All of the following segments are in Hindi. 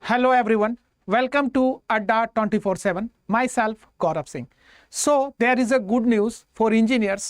Hello everyone, welcome to Adda 24/7. Myself Gaurav Singh. So there is a good news for engineers.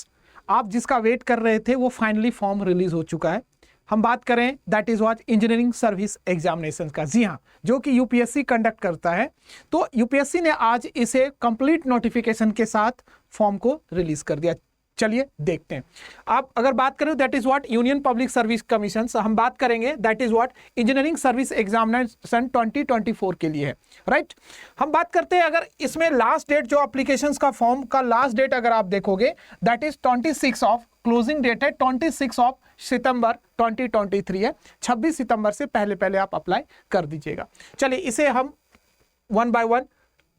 आप जिसका वेट कर रहे थे वो फाइनली फॉर्म रिलीज हो चुका है. हम बात करें that is what engineering service examination का. जी हाँ, जो कि यूपीएससी कंडक्ट करता है. तो यूपीएससी ने आज इसे कंप्लीट नोटिफिकेशन के साथ फॉर्म को रिलीज कर दिया. चलिए देखते हैं. आप अगर बात करें that is what union public service commission, हम बात करेंगे that is what engineering service examination 2024 के लिए है. राइट, हम बात करते हैं अगर इसमें लास्ट डेट जो एप्लीकेशंस का फॉर्म का लास्ट डेट अगर आप देखोगे that is 26 of closing date है 26 ऑफ सितंबर 2023 है. 26 सितंबर से पहले आप अप्लाई कर दीजिएगा. चलिए इसे हम वन बाय वन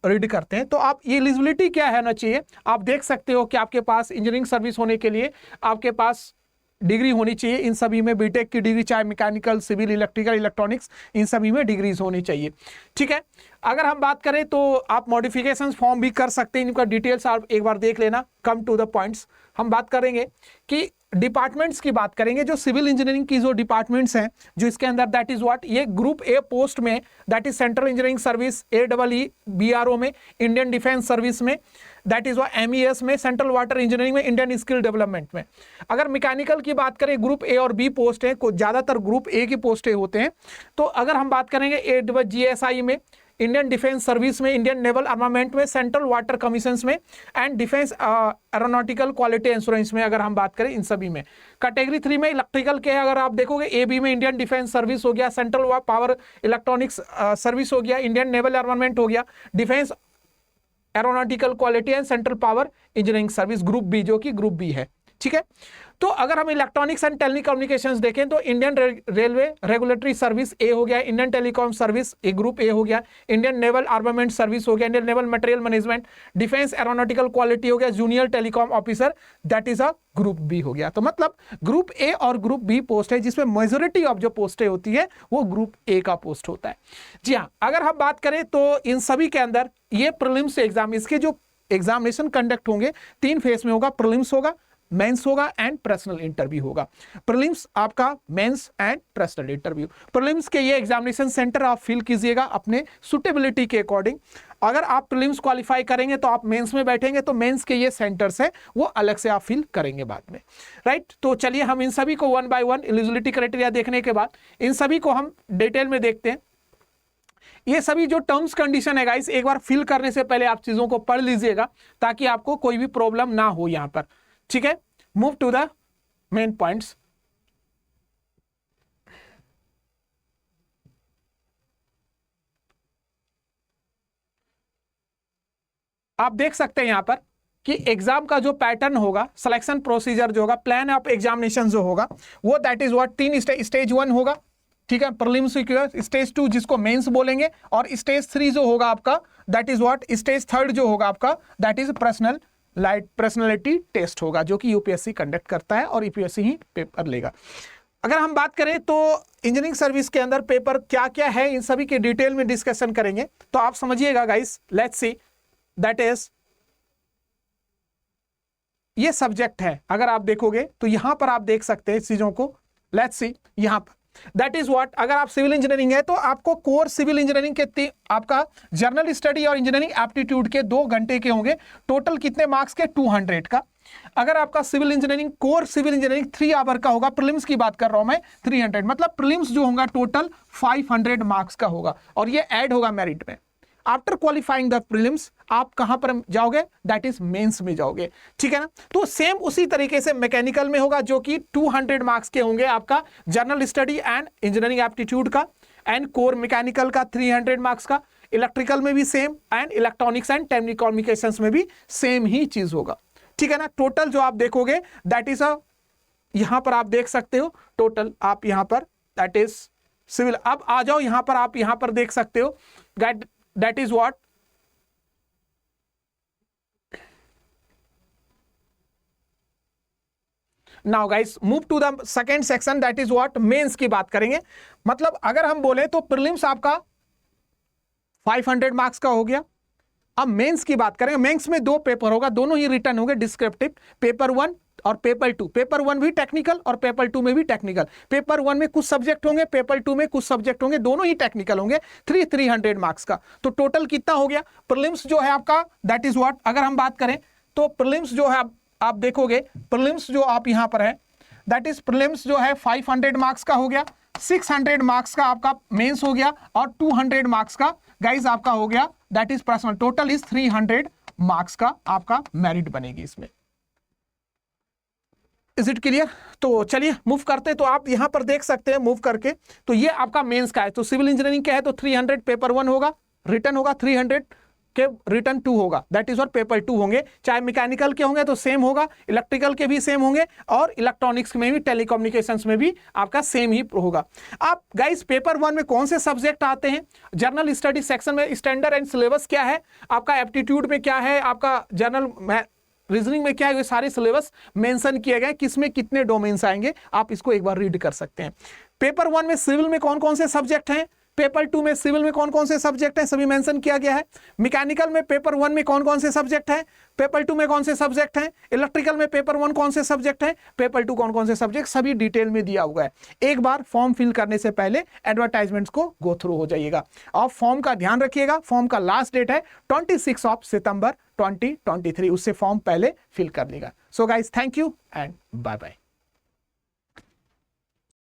रीड करते हैं. तो आप ये एलिजिबिलिटी क्या है ना चाहिए, आप देख सकते हो कि आपके पास इंजीनियरिंग सर्विस होने के लिए आपके पास डिग्री होनी चाहिए. इन सभी में बीटेक की डिग्री, चाहे मैकेनिकल, सिविल, इलेक्ट्रिकल, इलेक्ट्रॉनिक्स, इन सभी में डिग्रीज होनी चाहिए. ठीक है. अगर हम बात करें तो आप मॉडिफिकेशन फॉर्म भी कर सकते हैं. इनका डिटेल्स आप एक बार देख लेना. कम टू द पॉइंट्स हम बात करेंगे कि डिपार्टमेंट्स की बात करेंगे. जो सिविल इंजीनियरिंग की जो डिपार्टमेंट्स हैं जो इसके अंदर दैट इज व्हाट ये ग्रुप ए पोस्ट में that is central engineering service, AEE BRO में, इंडियन डिफेंस सर्विस में, दैट इज व्हाट MES में, सेंट्रल वाटर इंजीनियरिंग में, इंडियन स्किल डेवलपमेंट में. अगर मैकेनिकल की बात करें ग्रुप ए और बी पोस्ट है, ज्यादातर ग्रुप ए की पोस्टें होते हैं. तो अगर हम बात करेंगे GSI में, इंडियन डिफेंस सर्विस में, इंडियन नेवल आर्मामेंट में, सेंट्रल वाटर कमीशंस में and defence aeronautical quality insurance में अगर हम बात करें इन सभी में. कैटेगरी 3 में इलेक्ट्रिकल के अगर आप देखोगे AB में इंडियन डिफेंस सर्विस हो गया, सेंट्रल पावर इलेक्ट्रॉनिक्स सर्विस हो गया, इंडियन नेवल आर्मामेंट हो गया, defence aeronautical quality and central power engineering service group B जो कि ग्रुप बी है. ठीक है. तो अगर हम इलेक्ट्रॉनिक्स एंड टेलीकम्युनिकेशंस देखें तो Indian railway regulatory service A हो गया, Indian telecom service A group A हो गया, इंडियन नेवल आर्मामेंट सर्विस हो गया, Indian naval material management, defence aeronautical quality हो गया, junior telecom officer that is a group B हो गया. तो मतलब ग्रुप ए और ग्रुप बी पोस्ट है जिसमें मेजोरिटी ऑफ जो पोस्टें होती है वो ग्रुप ए का पोस्ट होता है. जी हाँ, अगर हम बात करें तो इन सभी के अंदर ये प्रीलिम्स एग्जाम, इसके जो एग्जामिनेशन कंडक्ट होंगे 3 फेज में होगा. प्रीलिम्स होगा, मेंस होगा एंड पर्सनल इंटरव्यू होगा. प्रीलिम्स आपका, mains and personal interview. Prelims के ये एग्जामिनेशन सेंटर आप फिल कीजिएगा अपने सुटेबिलिटी के अकॉर्डिंग. अगर आप प्रीलिम्स क्वालिफाई करेंगे तो आप मेंस में बैठेंगे, तो मेंस के ये सेंटर्स है वो अलग से आप फिल करेंगे बाद में. राइट. तो चलिए हम इन सभी को one by one eligibility criteria देखने के बाद इन सभी को हम डिटेल में देखते हैं. ये सभी जो टर्म्स कंडीशन है गाइस, एक बार फिल करने से पहले आप चीजों को पढ़ लीजिएगा ताकि आपको कोई भी प्रॉब्लम ना हो यहां पर. ठीक है. Move to the main points. आप देख सकते हैं यहां पर कि एग्जाम का जो पैटर्न होगा, सिलेक्शन प्रोसीजर जो होगा, प्लान ऑफ एग्जामिनेशन जो होगा वो दैट इज व्हाट 3 स्टेज 1 होगा. ठीक है. प्रीलिम्स, स्टेज 2 जिसको मेंस बोलेंगे, और स्टेज 3 जो होगा आपका दैट इज व्हाट स्टेज 3 जो होगा आपका दैट इज पर्सनैलिटी टेस्ट होगा जो कि यूपीएससी कंडक्ट करता है और यूपीएससी ही पेपर लेगा. अगर हम बात करें तो इंजीनियरिंग सर्विस के अंदर पेपर क्या क्या है इन सभी के डिटेल में डिस्कशन करेंगे. तो आप समझिएगा guys, let's see that is ये सब्जेक्ट है. अगर आप देखोगे तो यहां पर आप देख सकते हैं चीजों को. लेट्स सी यहां पर दैट इज व्हाट, अगर आप सिविल इंजीनियरिंग है तो आपको कोर सिविल इंजीनियरिंग के आपका जर्नल स्टडी और इंजीनियरिंग एप्टीट्यूड के 2 घंटे के होंगे. टोटल कितने मार्क्स के? 200 का. अगर आपका civil engineering, core civil engineering 3 hour का होगा. प्रीलिम्स की बात कर रहा हूं मैं, 300, मतलब प्रीलिम्स जो होगा टोटल 500 मार्क्स का होगा और ये ऐड होगा मेरिट में. आफ्टर क्वालिफाइंग द प्रीलिम्स आप कहां पर जाओगे? दैट इज मेंस में जाओगे. ठीक है ना. तो सेम उसी तरीके से मैकेनिकल में होगा जो कि 200 मार्क्स के होंगे आपका journal study and engineering aptitude का, एंड कोर मैकेनिकल का 300 मार्क्स का. इलेक्ट्रिकल में भी same, and electronics and telecommunications में भी सेम ही चीज होगा. ठीक है ना. टोटल जो आप देखोगे दैट इज यहां पर आप देख सकते हो टोटल, आप यहां पर दैट इज सिविल. अब आ जाओ यहां पर, आप यहां पर देख सकते हो that is what now guys move to the second section that is what mains की बात करेंगे. मतलब अगर हम बोले तो प्रीलिम्स आपका 500 मार्क्स का हो गया. अब मेंस की बात करेंगे. मेंस में 2 पेपर होगा, दोनों ही रिटर्न होंगे डिस्क्रिप्टिव. पेपर 1 और पेपर 2, पेपर 1 भी टेक्निकल और पेपर 2 में भी टेक्निकल। पेपर 1 में कुछ सब्जेक्ट होंगे, पेपर 2 में कुछ सब्जेक्ट होंगे, दोनों ही टेक्निकल होंगे। 300 मार्क्स का, तो टोटल कितना हो गया? प्रीलिम्स जो है आपका दैट इज व्हाट, अगर हम बात करें तो प्रीलिम्स जो है आप देखोगे, प्रीलिम्स जो आप यहां पर है दैट इज प्रीलिम्स जो है 500 मार्क्स का हो गया, 600 मार्क्स का आपका मेंस हो गया और 200 मार्क्स का गाइस आपका हो गया that is personal. Total is 300 marks का आपका मेरिट बनेगी इसमें। Is it clear? तो चलिए मूव करते, तो आप यहां पर देख सकते हैं मूव करके, तो ये आपका मेंस का है। तो सिविल इंजीनियरिंग क्या है, तो 300 पेपर 1 होगा, रिटर्न होगा 300 के रिटर्न 2 होगा, दैट इज और पेपर 2 होंगे। चाहे मैकेनिकल के होंगे तो सेम होगा, इलेक्ट्रिकल के भी सेम होंगे और इलेक्ट्रॉनिक्स में भी, टेलीकम्युनिकेशंस में भी आपका सेम ही होगा। आप गाइस पेपर 1 में कौन से सब्जेक्ट आते हैं? जनरल स्टडी सेक्शन में स्टैंडर्ड एंड सिलेबस क्या है आपका, एप्टीट्यूड में क्या है आपका, जनरल रीजनिंग में क्या है, ये सारे सिलेबस मेंशन किए गए, किसमें कितने डोमेन्स आएंगे, आप इसको एक बार रीड कर सकते हैं। पेपर 1 में सिविल में कौन कौन से सब्जेक्ट हैं, पेपर 2 में सिविल में कौन कौन से सब्जेक्ट हैं, सभी मेंशन किया गया है। मैकेनिकल में पेपर 1 में कौन कौन से सब्जेक्ट हैं, पेपर 2 में कौन से सब्जेक्ट हैं, इलेक्ट्रिकल में पेपर 1 कौन से सब्जेक्ट हैं, पेपर 2 कौन कौन से सब्जेक्ट, सभी डिटेल में दिया हुआ है। एक बार फॉर्म फिल करने से पहले एडवर्टाइजमेंट्स को गो थ्रू हो जाइएगा और फॉर्म का ध्यान रखिएगा। फॉर्म का लास्ट डेट है 26 सितंबर 2023, उससे फॉर्म पहले फिल कर लेगा। So guys thank you and bye bye.